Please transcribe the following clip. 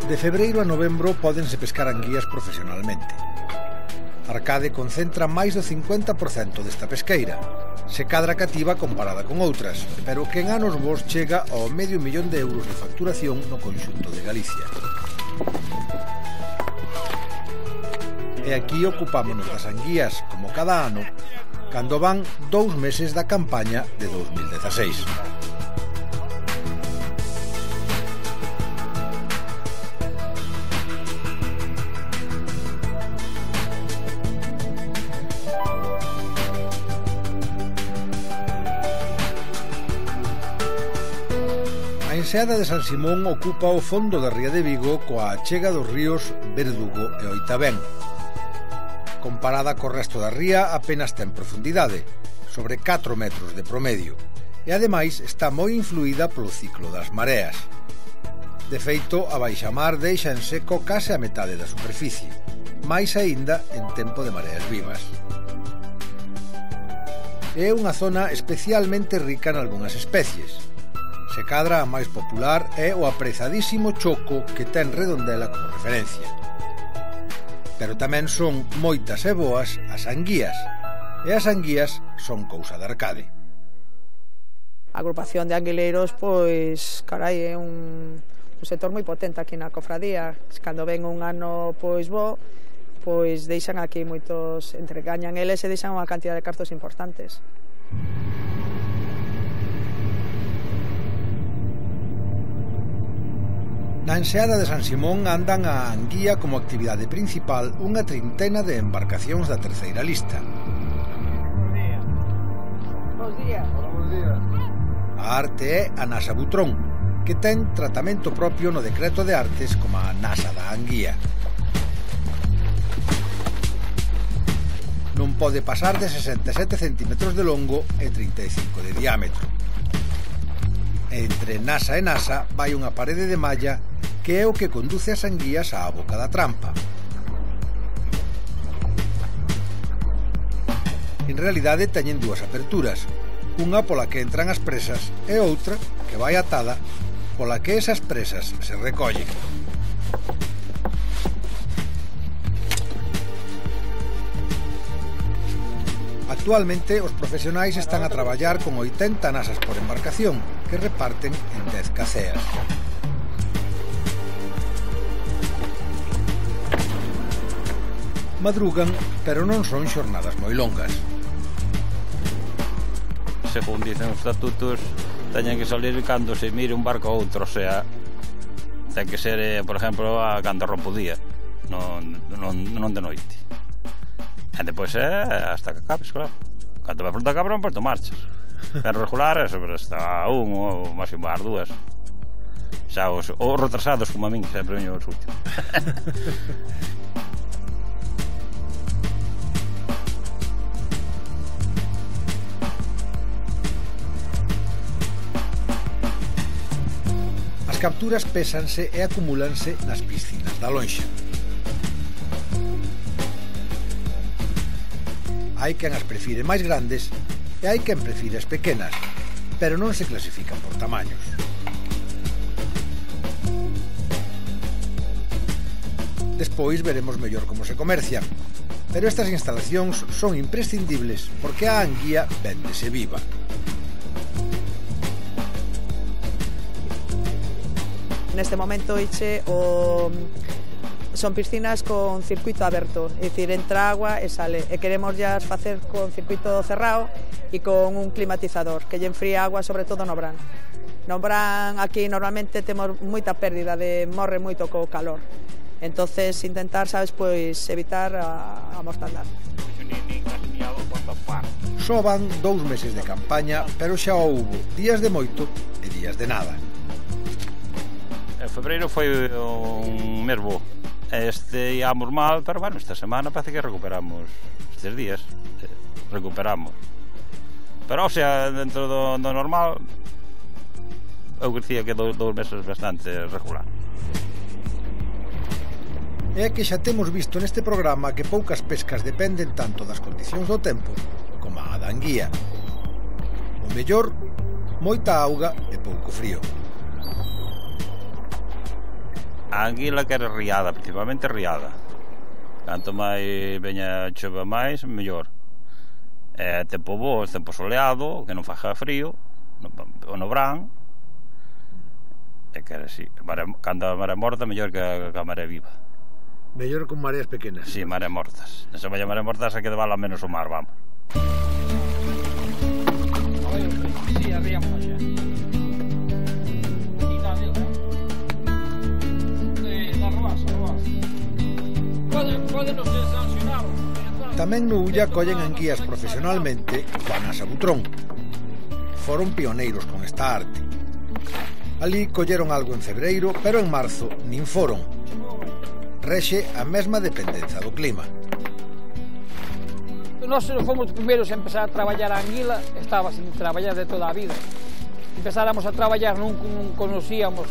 De febreiro a novembro pódense pescar anguías profesionalmente. Arcade concentra máis do 50% desta pesqueira, se cadra cativa comparada con outras, pero que en anos bons chega ao €500.000 de facturación no conxunto de Galicia. E aquí ocupámonos das anguías, como cada ano, cando van 2 meses da campaña de 2016. A enseada de San Simón ocupa o fondo da ría de Vigo coa achega dos ríos Verdugo e Oitabén. Comparada co resto da ría, apenas ten profundidade, sobre 4 metros de promedio, e ademais está moi influída polo ciclo das mareas. De feito, a baixamar deixa en seco case a metade da superficie, máis aínda en tempo de mareas vivas. É unha zona especialmente rica en algunhas especies. Se cadra a máis popular é o aprezadísimo choco que ten Redondela como referencia. Pero tamén son moitas e boas as anguías, e as anguías son cousa de Arcade. A agrupación de anguileiros, pois, carai, é un sector moi potente aquí na cofradía. Cando ven un ano, pois, bo, pois deixan aquí moitos, entregañan eles e deixan unha cantidad de cartos importantes. Na enseada de San Simón andan a anguía como actividade principal unha trintena de embarcacións da terceira lista. Bos días. Bos días. A arte é a Nasa Butrón, que ten tratamento propio no decreto de artes como a Nasa da anguía. Non pode pasar de 67 centímetros de longo e 35 de diámetro. Entre nasa e nasa vai unha parede de malla que é o que conduce as anguías á boca da trampa. En realidade teñen dúas aperturas, unha pola que entran as presas e outra, que vai atada, pola que esas presas se recollen. Actualmente, os profesionais están a traballar con 80 nasas por embarcación, que reparten en 10 caceas. Madrugan, pero non son xornadas moi longas. Según dicen os estatutos, teñen que salir cando se mire un barco a outro, o sea, ten que ser, por exemplo, a cando rompo o día, non de noite. E depois hasta que acabes, claro. Cando vai pronto a cabra, pois marchas. En regular, sobre hasta un ou máximo as dúas. Xa os retrasados como a min, sempre veño os últimos. As capturas pésanse e acumúlanse nas piscinas da lonxa. Hai quen as prefire máis grandes e hai quen prefire as pequenas, pero non se clasifican por tamaños. Despois veremos mellor como se comercian, pero estas instalacións son imprescindibles porque a anguía véndese viva. Neste momento son piscinas con circuito aberto, é dicir, entra agua e sale, e queremos ya facer con circuito cerrado e con un climatizador que lle enfría agua, sobre todo no verán. No verán aquí normalmente temos moita pérdida, morre moito co calor, entonces intentar, sabes, pois evitar a mortandad. Só van 2 meses de campaña, pero xa houbo días de moito e días de nada. En febreiro foi un mes bo. Íamos mal, pero bueno, esta semana parece que recuperamos. Estes días recuperamos. Pero, o sea, dentro do normal, eu dicía que 2 meses bastante regular. É que xa temos visto neste programa que poucas pescas dependen tanto das condicións do tempo como a da anguía. O mellor, moita auga e pouco frío. A anguila quere riada, principalmente riada. Canto máis veña chova máis, mellor. Tempo bo, tempo soleado, que non faja frío, no verán. E quere, si, cando a maré morta, mellor que a maré viva. Mellor con mareas pequenas. Si, maré mortas. Se vaya maré mortas, hai que devala menos o mar, vamos. Si, arríamos xa. Pódenos sancionar. Tamén no Ulla collen anguías profesionalmente coa Nasa Butrón. Foron pioneiros con esta arte. Alí colleron algo en febreiro, pero en marzo nin foron. Rexe a mesma dependenza do clima. Nós fomos os primeiros a empezar a traballar a anguila, estaba sin traballar de toda a vida. Empezáramos a traballar, non conocíamos